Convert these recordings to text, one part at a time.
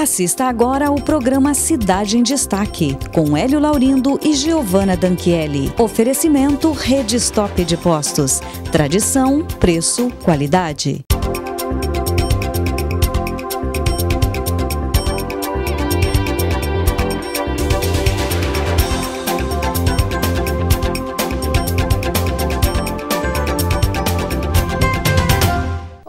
Assista agora ao programa Cidade em Destaque, com Hélio Laurindo e Giovana Danchielli. Oferecimento Rede Stop de Postos. Tradição, preço, qualidade.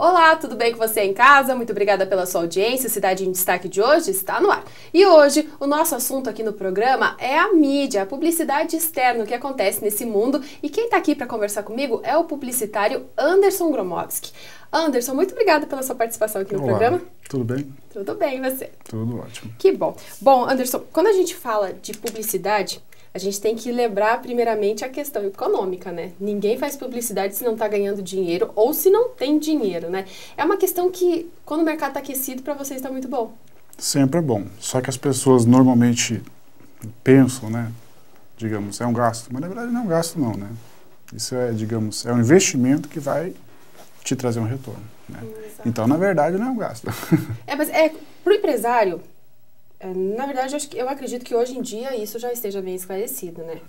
Olá, tudo bem com você em casa? Muito obrigada pela sua audiência. Cidade em Destaque de hoje está no ar. E hoje, o nosso assunto aqui no programa é a mídia, a publicidade externa, o que acontece nesse mundo. E quem está aqui para conversar comigo é o publicitário Anderson Gromowski. Anderson, muito obrigada pela sua participação aqui no programa. Tudo bem? Tudo bem, e você? Tudo ótimo. Que bom. Bom, Anderson, quando a gente fala de publicidade, a gente tem que lembrar primeiramente a questão econômica, né? Ninguém faz publicidade se não está ganhando dinheiro ou se não tem dinheiro, né? É uma questão que, quando o mercado está aquecido, para vocês está muito bom. Sempre é bom. Só que as pessoas normalmente pensam, né? Digamos, é um gasto. Mas na verdade não é um gasto não, né? Isso é, digamos, é um investimento que vai te trazer um retorno, né? Então, na verdade, não é um gasto. Mas para o empresário, na verdade, eu acredito que hoje em dia isso já esteja bem esclarecido, né?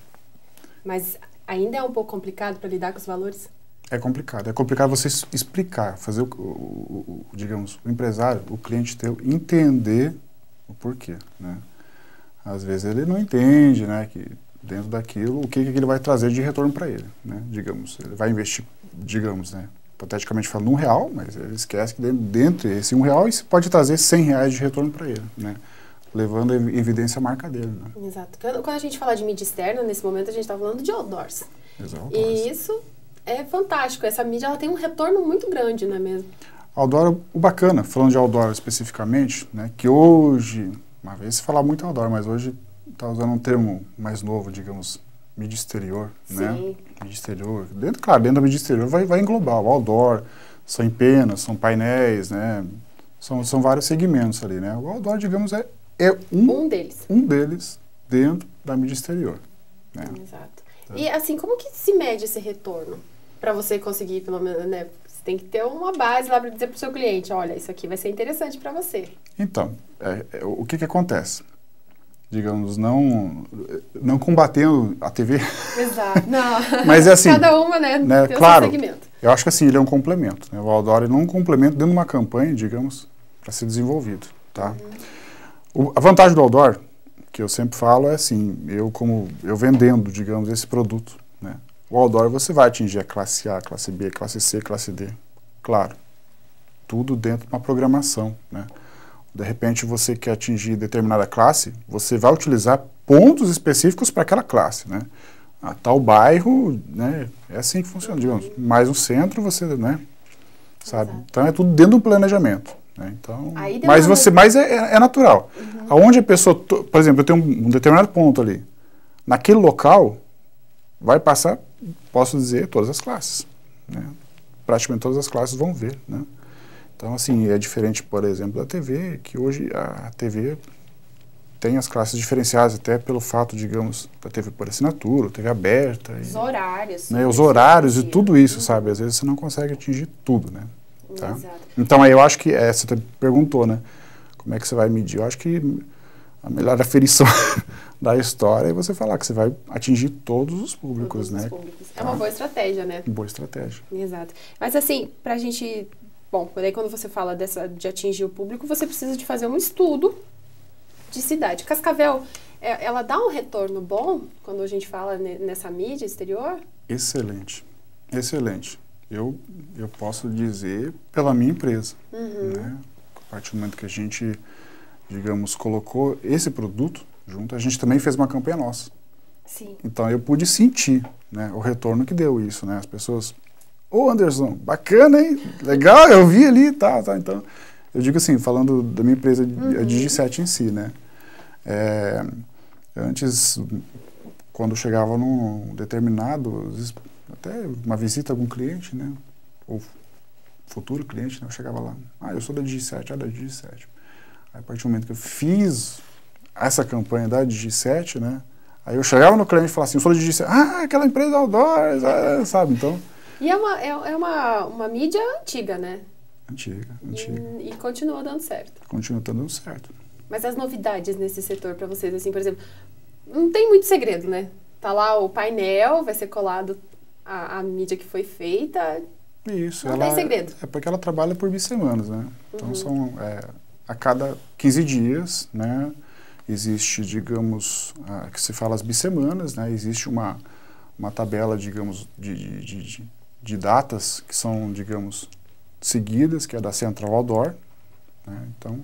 Mas ainda é um pouco complicado para lidar com os valores? É complicado. É complicado você explicar, fazer digamos, o empresário, o cliente teu, entender o porquê, né? Às vezes ele não entende, né, que dentro daquilo, o que ele vai trazer de retorno para ele, né? Digamos, ele vai investir, digamos, né, hipoteticamente falando, R$1, mas ele esquece que dentro desse R$1 isso pode trazer R$100 de retorno para ele, né? Levando em evidência a marca dele, né? Exato. Quando a gente fala de mídia externa, nesse momento a gente está falando de outdoors. Exato. E isso é fantástico. Essa mídia ela tem um retorno muito grande, não é mesmo? Outdoor, o bacana, falando de outdoor especificamente, né, que hoje, uma vez se falava muito outdoor, mas hoje está usando um termo mais novo, digamos, mídia exterior, né? Mídia exterior. Dentro da mídia exterior vai englobar o outdoor, são empenas, são painéis, né? São vários segmentos ali, né? O outdoor, digamos, é um deles dentro da mídia exterior, né? Exato. E assim, como que se mede esse retorno? Para você conseguir, pelo menos, né? Você tem que ter uma base lá para dizer para o seu cliente, olha, isso aqui vai ser interessante para você. Então, o que acontece? Digamos, não combatendo a TV. Exato. Não. Mas é assim. Cada uma, né, tem claro, o seu segmento. Eu acho que assim, ele é um complemento, né? O outdoor ele não é um complemento dentro de uma campanha, digamos, para ser desenvolvido, tá? A vantagem do outdoor, que eu sempre falo, é assim, eu vendendo, digamos, esse produto, né? O outdoor você vai atingir a classe A, classe B, classe C, classe D. Claro, tudo dentro de uma programação, né? De repente você quer atingir determinada classe, você vai utilizar pontos específicos para aquela classe, né? A tal bairro, né? É assim que funciona, digamos. Mais um centro, você, né? Sabe? Exato. Então é tudo dentro do planejamento. Então, mas é natural. Aonde a pessoa, por exemplo, eu tenho um determinado ponto ali, naquele local vai passar, posso dizer, todas as classes, né? Praticamente todas as classes vão ver, né? Então, assim, é diferente, por exemplo, da TV, que hoje a TV tem as classes diferenciadas até pelo fato, digamos, da TV por assinatura, TV aberta. Os horários. Né, os horários e tudo isso, sabe? Às vezes você não consegue atingir tudo, né? Tá? Exato. Então, aí eu acho que, você perguntou, né? Como é que você vai medir? Eu acho que a melhor aferição da história é você falar que você vai atingir todos os públicos, né? É uma boa estratégia, né? Boa estratégia. Exato. Mas assim, pra gente... Bom, daí quando você fala de atingir o público, você precisa de fazer um estudo de cidade. Cascavel, ela dá um retorno bom quando a gente fala nessa mídia exterior? Excelente. Excelente. Eu posso dizer pela minha empresa, né? A partir do momento que a gente, digamos, colocou esse produto junto, a gente também fez uma campanha nossa. Sim. Então eu pude sentir, né, o retorno que deu isso, né? As pessoas, Anderson, bacana, hein? Legal, eu vi ali, tá. Então, eu digo assim, falando da minha empresa, a Digi7 em si, né? Antes, quando eu chegava num determinado, até uma visita a algum cliente, né? Ou futuro cliente, né? Eu chegava lá, eu sou da Digi7, da Digi7. Aí, a partir do momento que eu fiz essa campanha da Digi7, né? Aí eu chegava no cliente e falava assim, eu sou da Digi7, aquela empresa outdoor, sabe? Então... E é uma mídia antiga, né? Antiga. E continua dando certo. Continua dando certo. Mas as novidades nesse setor para vocês, assim, por exemplo, não tem muito segredo, né? Tá lá o painel, vai ser colado a mídia que foi feita. Isso. Não tem segredo. É porque ela trabalha por bissemanas, né? Então são a cada 15 dias, né? Existe, digamos, que se fala as bissemanas, né? Existe uma tabela, digamos, de datas que são, digamos, seguidas, que é da Central Outdoor, né? Então,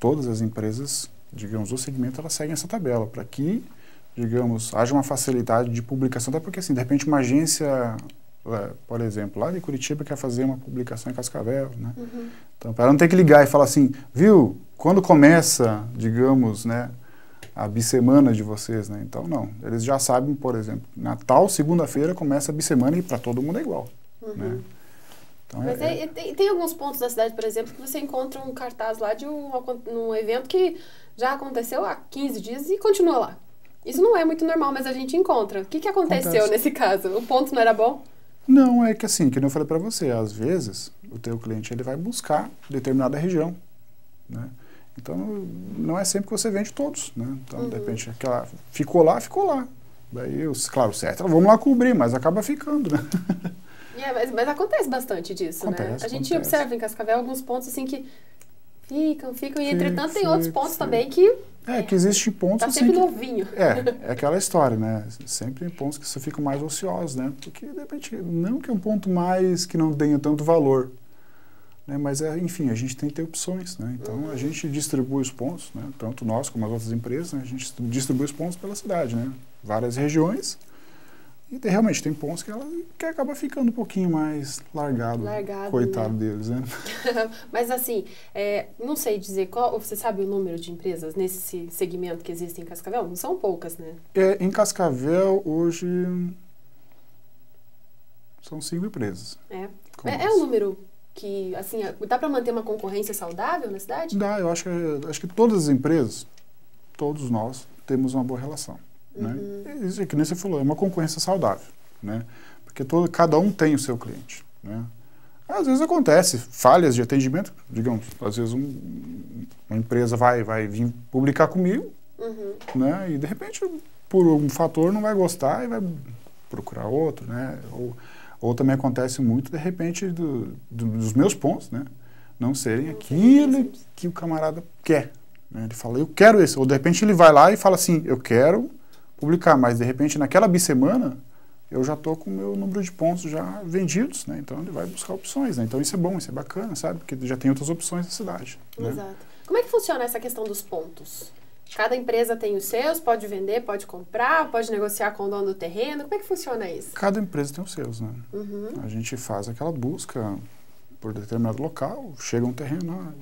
todas as empresas, digamos, do segmento, elas seguem essa tabela, para que, digamos, haja uma facilidade de publicação, até porque, assim, de repente, uma agência, por exemplo, lá de Curitiba quer fazer uma publicação em Cascavel, né? Então, para não ter que ligar e falar assim, viu, quando começa, digamos, né, a bissemana de vocês, né? Então, não, eles já sabem, por exemplo, na tal segunda-feira começa a bissemana e para todo mundo é igual, né? Então, mas tem alguns pontos da cidade, por exemplo, que você encontra um cartaz lá de um evento que já aconteceu há 15 dias e continua lá. Isso não é muito normal, mas a gente encontra. O que aconteceu nesse caso? O ponto não era bom? Não, é que assim, que eu falei para você, às vezes o teu cliente ele vai buscar determinada região, né? Então, não é sempre que você vende todos, né? Então, de repente, aquela ficou lá. Daí, claro, certo, vamos lá cobrir, mas acaba ficando, né? Mas acontece bastante disso, né? A gente observa em Cascavel alguns pontos assim que ficam, e entretanto tem outros pontos também que... que existem pontos... Tá sempre novinho. É aquela história, né? Sempre tem pontos que você fica mais ociosos, né? Porque, de repente, não que é um ponto mais que não tenha tanto valor, né? Mas, enfim, a gente tem que ter opções, né? Então, a gente distribui os pontos, né? Tanto nós como as outras empresas, né? A gente distribui os pontos pela cidade, né? Várias regiões. E realmente tem pontos que acaba ficando um pouquinho mais largado, coitado, né, deles, né? Mas assim, não sei dizer você sabe o número de empresas nesse segmento que existe em Cascavel? Não são poucas, né? Em Cascavel, hoje, são 5 empresas. É um número que, assim, dá para manter uma concorrência saudável na cidade? Dá, eu acho que todas as empresas, todos nós, temos uma boa relação. Né? Isso é que nem você falou, é uma concorrência saudável, né? Porque cada um tem o seu cliente, né? Às vezes acontece falhas de atendimento, digamos, às vezes uma empresa vai vir publicar comigo, né? E de repente por um fator não vai gostar e vai procurar outro, né? Ou também acontece muito de repente dos meus pontos, né? Não serem aquilo que o camarada quer, né? Ele fala, eu quero esse, ou de repente ele vai lá e fala assim, eu quero publicar, mas de repente naquela bissemana eu já estou com o meu número de pontos já vendidos, né? Então ele vai buscar opções, né? Então isso é bom, isso é bacana, sabe? Porque já tem outras opções na cidade. Exato. Né? Como é que funciona essa questão dos pontos? Cada empresa tem os seus, pode vender, pode comprar, pode negociar com o dono do terreno, como é que funciona isso? Cada empresa tem os seus, né? A gente faz aquela busca por determinado local, chega um terreno,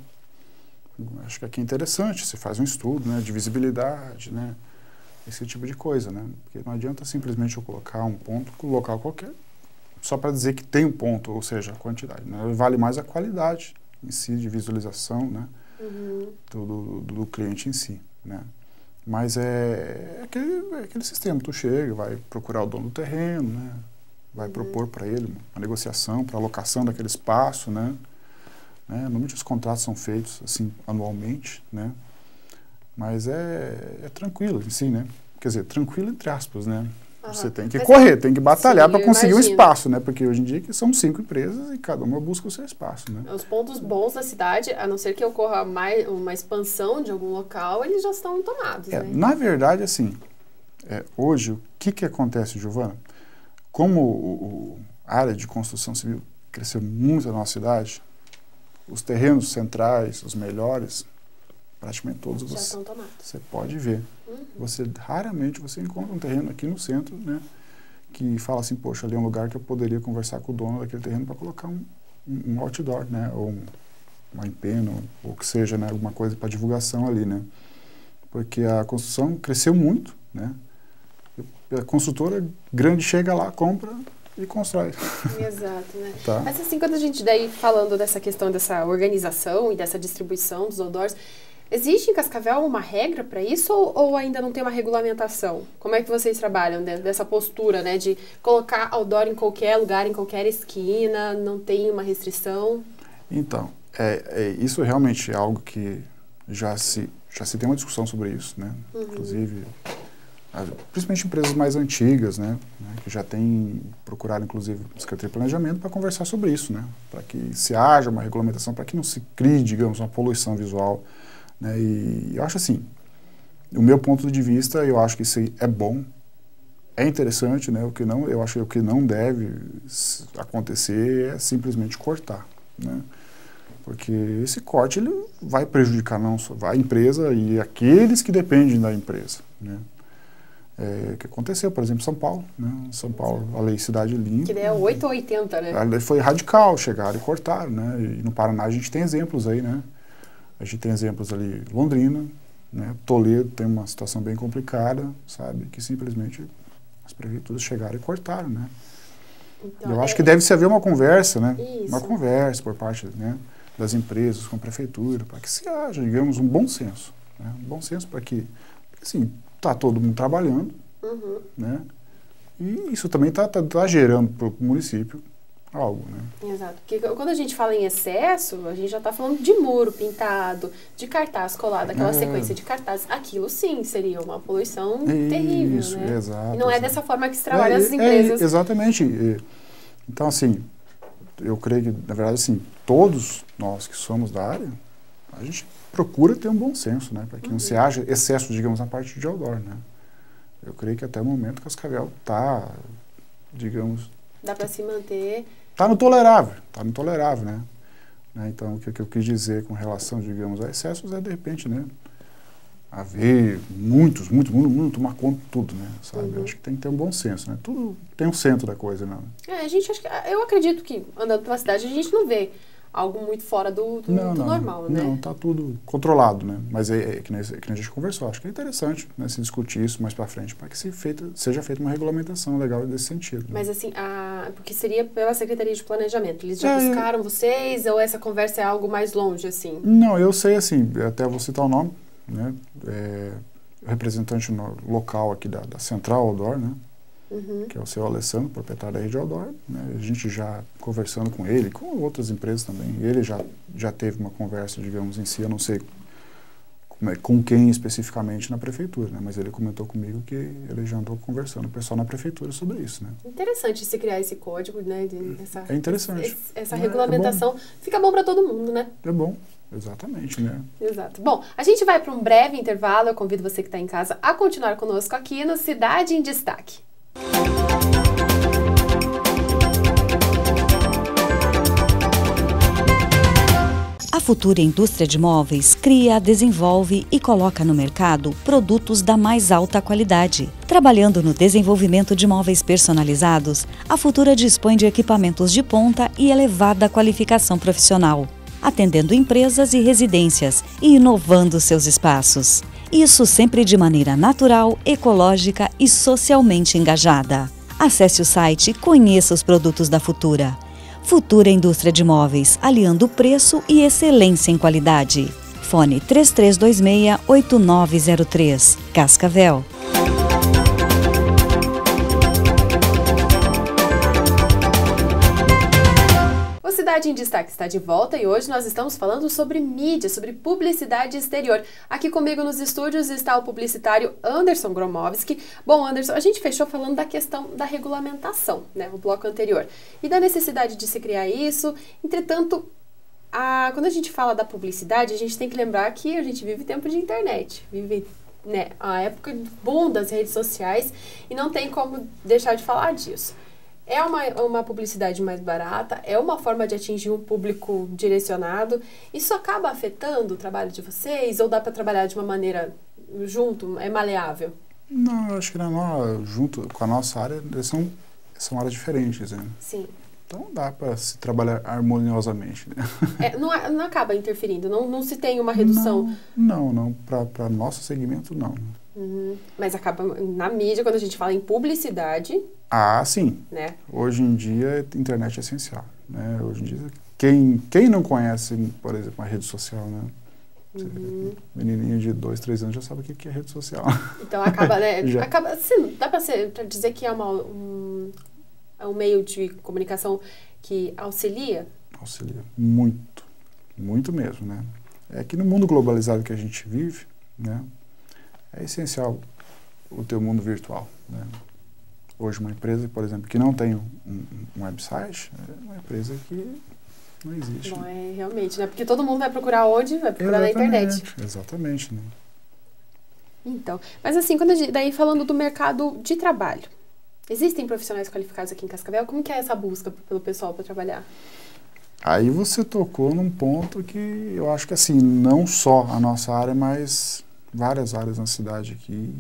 acho que aqui é interessante, você faz um estudo, né, de visibilidade, né? Esse tipo de coisa, né? Porque não adianta simplesmente eu colocar um ponto com um local qualquer, só para dizer que tem um ponto, ou seja, a quantidade, né? Vale mais a qualidade em si, de visualização, né? Do cliente em si, né? Mas é aquele sistema, tu chega, vai procurar o dono do terreno, né? Vai propor para ele uma negociação para alocação daquele espaço, né? Normalmente os contratos são feitos assim anualmente, né? Mas é tranquilo em si, né? Quer dizer, tranquilo entre aspas, né? Você tem que correr, tem que batalhar para conseguir um espaço, né? Porque hoje em dia são 5 empresas e cada uma busca o seu espaço, né? Os pontos bons da cidade, a não ser que ocorra uma expansão de algum local, eles já estão tomados, né? Na verdade, assim, hoje, o que acontece, Giovana? Como a área de construção civil cresceu muito na nossa cidade, os terrenos centrais, os melhores, praticamente todos já estão tomados. Você pode ver. Raramente você encontra um terreno aqui no centro, né, que fala assim, poxa, ali é um lugar que eu poderia conversar com o dono daquele terreno para colocar um outdoor, né, ou uma empeno, ou que seja, né, alguma coisa para divulgação ali, né, porque a construção cresceu muito, né, a construtora grande chega lá, compra e constrói. Exato, né? Tá. Mas assim, quando a gente daí falando dessa questão dessa organização e dessa distribuição dos outdoors, existe em Cascavel uma regra para isso ou ainda não tem uma regulamentação? Como é que vocês trabalham dessa postura, né, de colocar outdoor em qualquer lugar, em qualquer esquina, não tem uma restrição? Então, isso realmente é algo que já se tem uma discussão sobre isso, né? Inclusive, principalmente empresas mais antigas, né? Que já têm procurado, inclusive, a Secretaria de Planejamento para conversar sobre isso, né? Para que se haja uma regulamentação, para que não se crie, digamos, uma poluição visual, né? E eu acho assim, o meu ponto de vista, eu acho que isso aí é bom, é interessante, né? Eu acho que o que não deve acontecer é simplesmente cortar, né? Porque esse corte ele vai prejudicar não só a empresa e aqueles que dependem da empresa, né? O que aconteceu, por exemplo, em São Paulo, né? São Paulo, a lei Cidade Limpa. Que é 8 ou 80, né? A lei foi radical, chegaram e cortaram, né? E no Paraná a gente tem exemplos aí, né? A gente tem exemplos ali, Londrina, né? Toledo tem uma situação bem complicada, sabe? Que simplesmente as prefeituras chegaram e cortaram, né? Então, eu acho que deve-se haver uma conversa, né? Isso. Uma conversa por parte, né, das empresas com a prefeitura, para que se haja, digamos, um bom senso, né? Um bom senso para que, assim, está todo mundo trabalhando, né? E isso também tá gerando para o município algo, né? Exato. Porque quando a gente fala em excesso, a gente já está falando de muro pintado, de cartaz colado, aquela sequência de cartazes. Aquilo sim seria uma poluição terrível, isso, né? Exato. E não é dessa forma que se trabalha as empresas. Exatamente. Então, assim, eu creio que, na verdade, assim, todos nós que somos da área, a gente procura ter um bom senso, né? Para que não se haja excesso, digamos, na parte de outdoor, né? Eu creio que até o momento Cascavel está, digamos... Dá para se manter... Está no tolerável, né? Então, o que eu quis dizer com relação, digamos, a excessos é, de repente, né? Haver muito tomar conta de tudo, né? Sabe? Eu acho que tem que ter um bom senso, né? Tudo tem um centro da coisa, né? Eu acredito que, andando pela cidade, a gente não vê algo muito fora do normal, né? Não, está tudo controlado, né? Mas é que a gente conversou. Acho que é interessante, né, se discutir isso mais para frente, para que seja feita uma regulamentação legal nesse sentido. Né? Mas assim, porque seria pela Secretaria de Planejamento. Eles já buscaram vocês ou essa conversa é algo mais longe, assim? Não, eu sei, assim, até vou citar o nome, né? O representante local aqui da Central Outdoor, né? Que é o seu Alessandro, proprietário da Rede Outdoor, né? A gente já conversando com ele, com outras empresas também, ele já teve uma conversa, digamos, em si, eu não sei com quem especificamente na prefeitura, né? Mas ele comentou comigo que ele já andou conversando com o pessoal na prefeitura sobre isso, né? Interessante se criar esse código, né? É interessante. Essa regulamentação fica bom para todo mundo, né? É bom. Exatamente, né? Exato. Bom, a gente vai para um breve intervalo, eu convido você que está em casa a continuar conosco aqui no Cidade em Destaque. A Futura Indústria de Móveis cria, desenvolve e coloca no mercado produtos da mais alta qualidade. Trabalhando no desenvolvimento de móveis personalizados, a Futura dispõe de equipamentos de ponta e elevada qualificação profissional, atendendo empresas e residências e inovando seus espaços. Isso sempre de maneira natural, ecológica e socialmente engajada. Acesse o site e conheça os produtos da Futura. Futura Indústria de Móveis, aliando preço e excelência em qualidade. Fone 3326-8903, Cascavel. Cidade em Destaque está de volta e hoje nós estamos falando sobre mídia, sobre publicidade exterior. Aqui comigo nos estúdios está o publicitário Anderson Gromowski. Bom, Anderson, a gente fechou falando da questão da regulamentação, né, o bloco anterior, e da necessidade de se criar isso. Entretanto, quando a gente fala da publicidade, a gente tem que lembrar que a gente vive tempo de internet, vive, né, a época boom das redes sociais e não tem como deixar de falar disso. É uma publicidade mais barata, é uma forma de atingir um público direcionado. Isso acaba afetando o trabalho de vocês? Ou dá para trabalhar de uma maneira junto, é maleável? Não, eu acho que junto com a nossa área, são áreas diferentes, né? Sim. Então dá para se trabalhar harmoniosamente, né? Não acaba interferindo, não se tem uma redução? Não. Para nosso segmento, não. Mas acaba na mídia, quando a gente fala em publicidade... sim. Né? Hoje em dia, a internet é essencial. Né? Hoje em dia, quem não conhece, por exemplo, uma rede social, né? Menininho de 2, 3 anos já sabe o que é rede social. Então acaba, né? Dá para dizer que é um meio de comunicação que auxilia? Auxilia. Muito mesmo, né? é que no mundo globalizado que a gente vive, né, é essencial o teu mundo virtual, né? Hoje uma empresa, por exemplo, que não tem um website, é uma empresa que não existe. Bom, realmente, né? Porque todo mundo vai procurar onde? Vai procurar na internet. Exatamente, né? Então, mas assim, daí falando do mercado de trabalho, existem profissionais qualificados aqui em Cascavel? Como que é essa busca pelo pessoal para trabalhar? Aí você tocou num ponto que eu acho que assim, não só a nossa área, mas várias áreas na cidade aqui,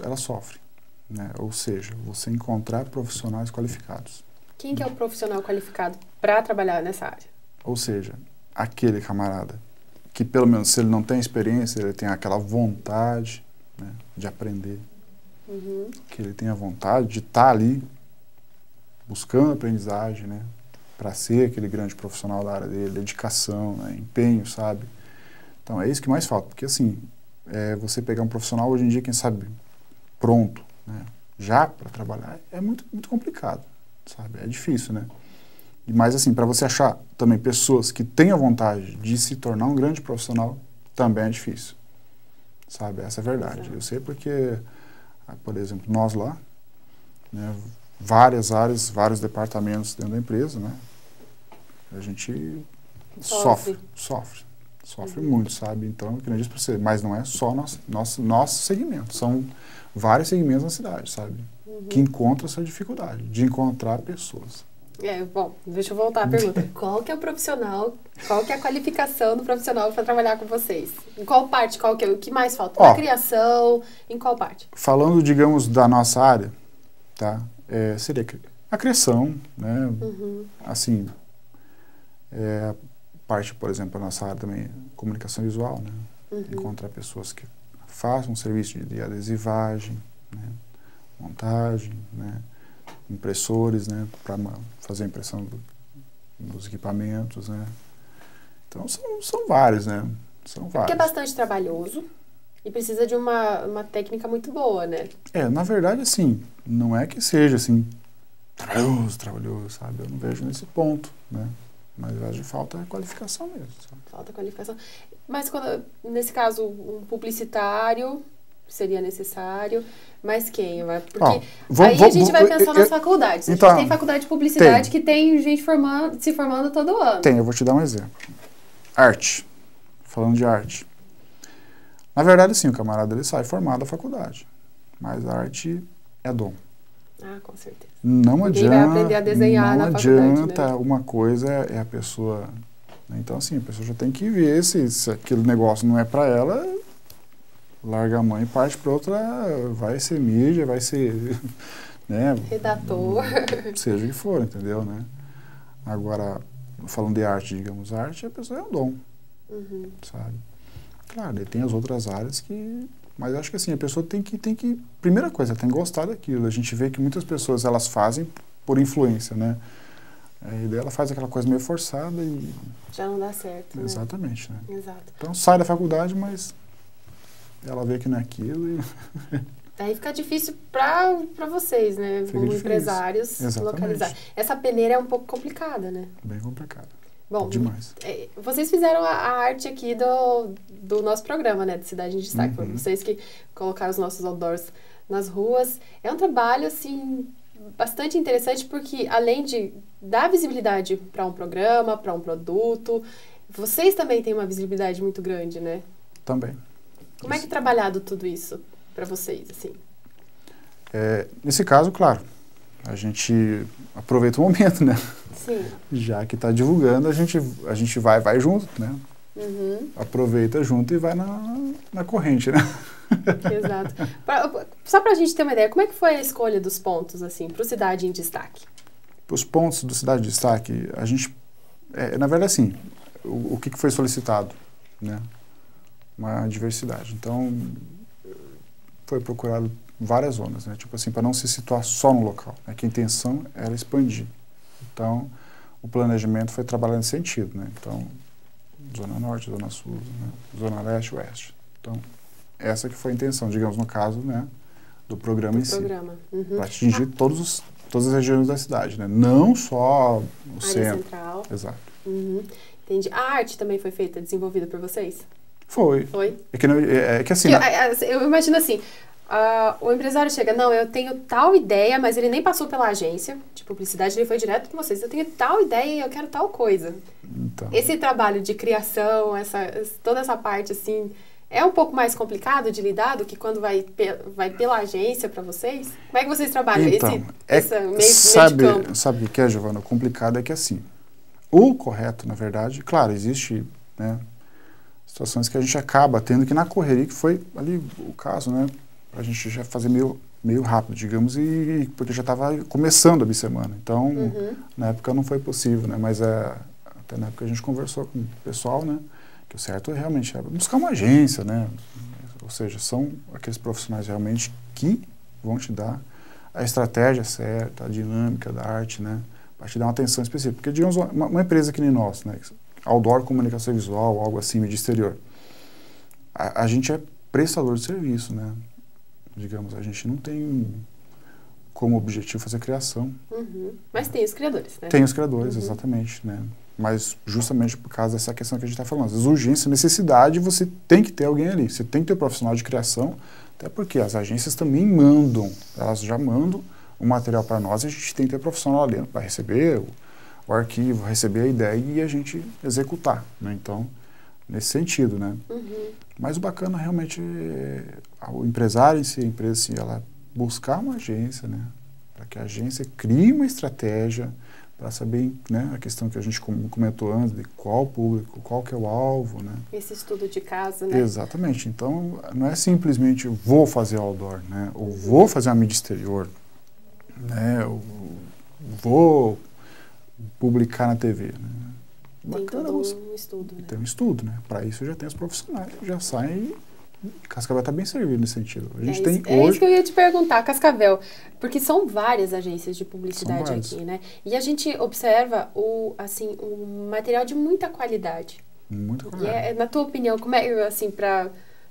elas sofrem, né? Ou seja, você encontrar profissionais qualificados. Quem que é o profissional qualificado para trabalhar nessa área? Ou seja, aquele camarada que pelo menos se ele não tem experiência, ele tem aquela vontade, né, de aprender, que ele tem a vontade de estar ali buscando aprendizagem, né, para ser aquele grande profissional da área dele, dedicação, né, empenho, sabe? Então é isso que mais falta, porque assim, você pegar um profissional hoje em dia, quem sabe, pronto, né, já para trabalhar, é muito, muito complicado, sabe? É difícil, né? Mas assim, para você achar também pessoas que tenham vontade de se tornar um grande profissional, também é difícil, sabe? Essa é a verdade. Eu sei porque, por exemplo, nós lá, né, várias áreas, vários departamentos dentro da empresa, né, a gente sofre muito, sabe? Então, que nem eu disse para você, mas não é só nosso segmento, são vários segmentos na cidade, sabe? Que encontram essa dificuldade de encontrar pessoas. Bom, deixa eu voltar à pergunta. Qual que é o profissional, qual que é a qualificação do profissional para trabalhar com vocês? Em qual parte, o que mais falta? Na criação, em qual parte? Falando, digamos, da nossa área, tá? Seria a criação, né? Assim, a parte, por exemplo, a nossa área também, comunicação visual, né? Encontrar pessoas que façam um serviço de adesivagem, né? Montagem, né? Impressores, né, para fazer a impressão dos equipamentos, né. Então, são vários, né, são vários. Porque é bastante trabalhoso e precisa de uma técnica muito boa, né? Na verdade, assim, não é que seja, assim, trabalhoso, sabe, eu não vejo nesse ponto, né, mas eu acho que falta qualificação mesmo, sabe? Falta qualificação. Mas, nesse caso, um publicitário seria necessário, mas quem? Porque aí a gente vai pensar nas faculdades. Então, a gente tem faculdade de publicidade que tem gente se formando todo ano. Eu vou te dar um exemplo. Arte. Falando de arte. Na verdade, sim, o camarada ele sai formado da faculdade, mas a arte é dom. Com certeza. Não adianta, vai aprender a desenhar na faculdade, adianta, né? Uma coisa é a pessoa... Então, assim, a pessoa já tem que ver se aquele negócio não é para ela... Larga a mãe e parte para outra, vai ser mídia, vai ser, né, redator, seja o que for, entendeu, né? Agora, falando de arte, digamos, arte, a pessoa é um dom, sabe? Claro, tem as outras áreas que... Mas acho que assim, a pessoa tem que... Primeira coisa, tem que gostar daquilo. A gente vê que muitas pessoas, elas fazem por influência, né? E daí ela faz aquela coisa meio forçada e... Já não dá certo, Exatamente, né? Exato. Então, sai da faculdade, mas... Ela vê que não é aquilo e... Aí fica difícil para vocês, né? Como empresários, localizar. Essa peneira é um pouco complicada, né? Bem complicada. Bom, demais. Vocês fizeram a arte aqui do nosso programa, né? De Cidade em Destaque. Foram vocês que colocaram os nossos outdoors nas ruas. É um trabalho, assim, bastante interessante porque, além de dar visibilidade para um programa, para um produto, vocês também têm uma visibilidade muito grande, né? Também. Como é que é trabalhado tudo isso para vocês, assim? Nesse caso, claro, a gente aproveita o momento, né? Sim. Já que está divulgando, a gente vai junto, né? Aproveita junto e vai na corrente, né? Exato. Só para a gente ter uma ideia, como é que foi a escolha dos pontos, assim, para o Cidade em Destaque? Os pontos do Cidade em Destaque, a gente... na verdade, assim, o que foi solicitado, né? Uma diversidade. Então, foi procurado várias zonas, né? Tipo assim, para não se situar só no local, né? Que a intenção era expandir. Então, o planejamento foi trabalhar nesse sentido, né? Então, Zona Norte, Zona Sul, né? Zona Leste, Oeste. Então, essa que foi a intenção, digamos, no caso, né? Do programa em si. Para atingir todas as regiões da cidade, né? Não só o centro. Central. Exato. Entendi. A arte também foi feita, desenvolvida por vocês? Foi. Foi? É que assim... Eu imagino assim, o empresário chega, não, eu tenho tal ideia, mas ele nem passou pela agência de publicidade, ele foi direto com vocês. Eu tenho tal ideia e eu quero tal coisa. Então, Esse trabalho de criação, toda essa parte, assim, é um pouco mais complicado de lidar do que quando vai pela agência para vocês? Como é que vocês trabalham então esse meio de campo? Sabe o que é, Giovana? O complicado é que assim, o correto, na verdade, claro, existe, né, situações que a gente acaba tendo que na correria, que foi ali o caso, né, a gente já fazer meio rápido, digamos, porque já estava começando a bissemana. Então, na época não foi possível, né, mas até na época a gente conversou com o pessoal, né, que o certo realmente é buscar uma agência, né? Ou seja, são aqueles profissionais realmente que vão te dar a estratégia certa, a dinâmica da arte, né? Para te dar uma atenção específica. Porque, digamos, uma empresa que nem nossa, né? Outdoor Comunicação Visual, algo assim, mídia exterior. A gente é prestador de serviço, né? Digamos, a gente não tem como objetivo fazer criação. Mas tem os criadores, né? Tem os criadores, exatamente, né? Mas justamente por causa dessa questão que a gente está falando. Às vezes, urgência, necessidade, você tem que ter alguém ali. Você tem que ter um profissional de criação, até porque as agências também mandam, elas já mandam o material para nós, e a gente tem que ter profissional ali para receber o arquivo, receber a ideia e a gente executar, né? Então, nesse sentido, né? Mas o bacana realmente é o empresário em si, a empresa em si, ela buscar uma agência, né? Para que a agência crie uma estratégia para saber, né, a questão que a gente comentou antes, de qual público, qual que é o alvo, né? Esse estudo de caso, né? Exatamente. Então, não é simplesmente vou fazer outdoor, né? Ou vou fazer uma mídia exterior, né? Ou vou publicar na TV, né? Tem Bacana, todo um estudo, né? tem um estudo, né? Para isso já tem os profissionais, já saem Cascavel está bem servido nesse sentido. A gente tem hoje... isso que eu ia te perguntar, Cascavel, porque são várias agências de publicidade aqui, né? E a gente observa um material de muita qualidade. Muita qualidade. Na tua opinião, como é, assim, para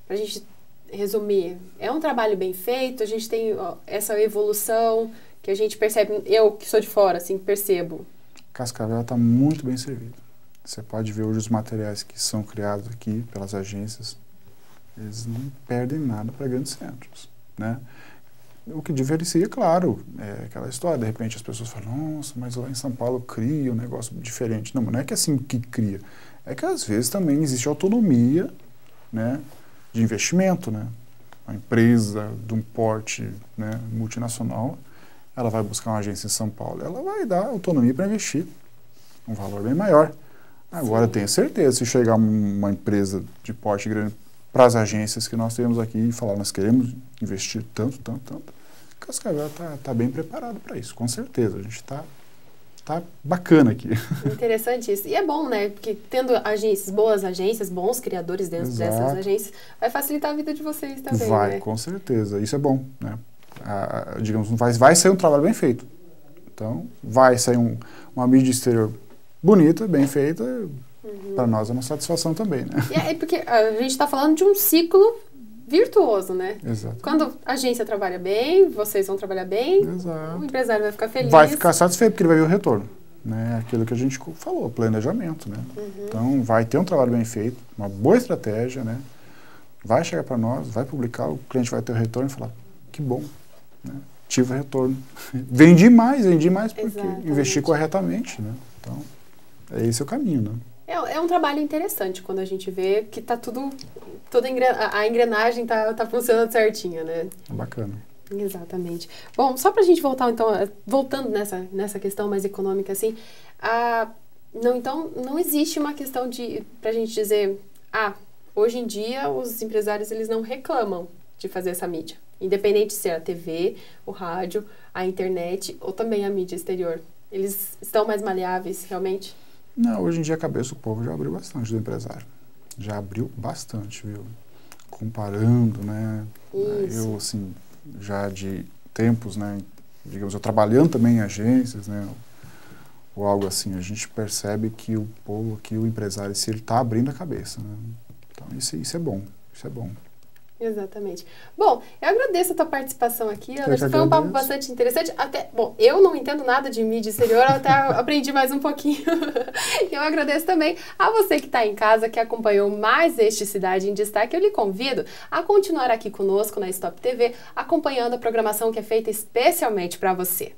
a gente resumir, é um trabalho bem feito, a gente tem essa evolução que a gente percebe, eu que sou de fora, assim, percebo. Cascavel está muito bem servido. Você pode ver hoje os materiais que são criados aqui pelas agências, eles não perdem nada para grandes centros, né? O que diferencia, claro, é aquela história, de repente as pessoas falam, nossa, mas lá em São Paulo cria um negócio diferente. Não, mas não é que é assim que cria, é que às vezes também existe autonomia, né, de investimento, né? Uma empresa de um porte, né, multinacional, ela vai buscar uma agência em São Paulo, ela vai dar autonomia para investir, um valor bem maior. Agora, sim, tenho certeza, se chegar uma empresa de porte grande para as agências que nós temos aqui e falar, nós queremos investir tanto, Cascavel está bem preparado para isso, com certeza. A gente está bacana aqui. Interessante isso. E é bom, né? Porque tendo boas agências, bons criadores dentro dessas agências, vai facilitar a vida de vocês também, vai, né? Com certeza. Isso é bom, né? Digamos, vai sair um trabalho bem feito. Então, vai sair uma mídia exterior bonita, bem feita. Para nós é uma satisfação também, né? É porque a gente está falando de um ciclo virtuoso, né? Exato. Quando a agência trabalha bem, vocês vão trabalhar bem, exato, o empresário vai ficar feliz. Vai ficar satisfeito porque ele vai ver o retorno, né? Aquilo que a gente falou, planejamento, né? Então, vai ter um trabalho bem feito, uma boa estratégia, né? Vai chegar para nós, vai publicar, o cliente vai ter o retorno e falar, que bom, né? Tive o retorno. Vendi mais porque exatamente, investi corretamente, né? Então, esse é o caminho, né? É um trabalho interessante quando a gente vê que tá a engrenagem tá funcionando certinho, né? Bacana. Exatamente. Bom, só pra gente voltar, então, voltando nessa questão mais econômica, assim, então, não existe uma questão pra gente dizer, hoje em dia os empresários, eles não reclamam de fazer essa mídia, independente se é a TV, o rádio, a internet ou também a mídia exterior. Eles estão mais maleáveis, realmente? Não, hoje em dia a cabeça do povo já abriu bastante do empresário. Já abriu bastante, viu? Comparando, né? Isso. Eu, assim, já de tempos, né? Digamos, eu trabalhando também em agências, né? Ou algo assim, a gente percebe que o povo, que o empresário, se ele está abrindo a cabeça, né? Então, isso é bom, isso é bom. Exatamente. Bom, eu agradeço a tua participação aqui, Anderson. Foi um agradeço. papo bastante interessante. Até, bom, eu não entendo nada de mídia exterior, eu até aprendi mais um pouquinho. Eu agradeço também a você que está em casa, que acompanhou mais este Cidade em Destaque. Eu lhe convido a continuar aqui conosco na Stop TV, acompanhando a programação que é feita especialmente para você.